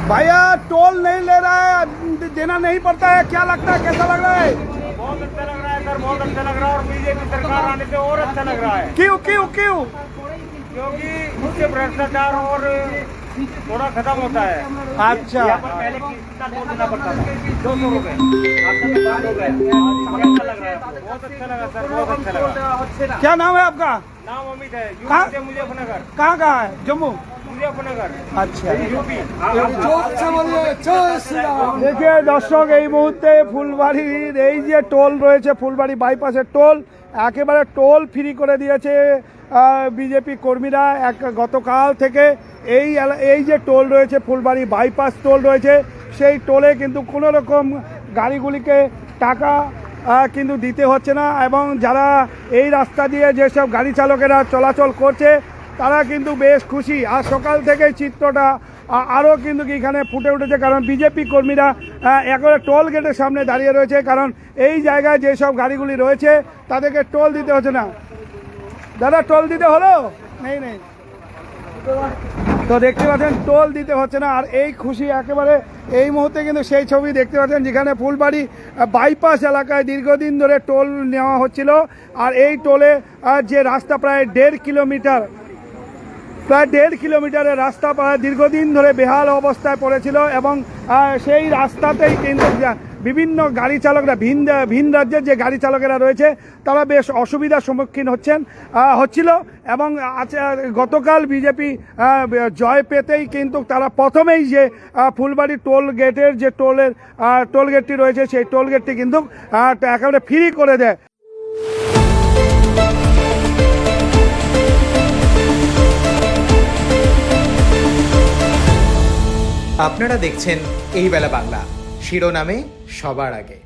भैया टोल नहीं ले रहा है, देना नहीं पड़ता है, क्या लगता है, कैसा लग रहा है? बहुत अच्छा लग रहा है सर, बहुत अच्छा लग रहा है। और बीजेपी सरकार आने से और अच्छा लग रहा है। क्यों क्यों क्यों? क्योंकि उससे भ्रष्टाचार और थोड़ा खत्म होता है। अच्छा, यहाँ पर पहले कितना टोल देना पड़ता था, 200 रुपए, आज तक 5 हो गए। अच्छा लग रहा है, बहुत अच्छा लगा सर, बहुत अच्छा लगा। क्या नाम है आपका? नाम अमित है, कहाँ? यूपी से मुजफ्फरनगर। कहाँ कहाँ है? जम्मू। मुजफ्फरनगर, अच्छा, यूपी। দেখে দর্শক এই মুহূর্তে ফুলবাড়ির এই যে টোল রয়েছে, ফুলবাড়ি বাইপাসের টোল একেবারে টোল ফ্রি করে দিয়েছে বিজেপি কর্মীরা। গতকাল থেকে এই যে টোল রয়েছে, ফুলবাড়ি বাইপাস টোল রয়েছে, সেই টোলে কিন্তু কোনো রকম গাড়িগুলিকে টাকা কিন্তু দিতে হচ্ছে না। এবং যারা এই রাস্তা দিয়ে যেসব গাড়ি চালকেরা চলাচল করছে তারা কিন্তু বেশ খুশি। আর সকাল থেকে চিত্রটা আরও কিন্তু এখানে ফুটে উঠেছে, কারণ বিজেপি কর্মীরা একেবারে টোল গেটের সামনে দাঁড়িয়ে রয়েছে, কারণ এই জায়গায় যেসব গাড়িগুলি রয়েছে তাদেরকে টোল দিতে হচ্ছে না। দাদা, টোল দিতে হলো? নেই নেই, তো দেখতে পাচ্ছেন টোল দিতে হচ্ছে না। আর এই খুশি একেবারে এই মুহূর্তে কিন্তু সেই ছবি দেখতে পাচ্ছেন, যেখানে ফুলবাড়ি বাইপাস এলাকায় দীর্ঘদিন ধরে টোল নেওয়া হচ্ছিল। আর এই টোলে যে রাস্তা প্রায় 1.5 কিলোমিটারের রাস্তা প্রায় দীর্ঘদিন ধরে বেহাল অবস্থায় পড়েছিল। এবং সেই রাস্তাতেই কিন্তু বিভিন্ন গাড়ি চালকরা, ভিন রাজ্যের যে গাড়ি চালকেরা রয়েছে তারা বেশ অসুবিধার সম্মুখীন হচ্ছিল। এবং গতকাল বিজেপি জয় পেতেই কিন্তু তারা প্রথমেই যে ফুলবাড়ি টোল গেটের যে টোল গেটটি রয়েছে সেই টোল গেটটি কিন্তু একেবারে ফ্রি করে দেয়। আপনারা দেখছেন এই বেলা বাংলা, শিরোনামে সবার আগে।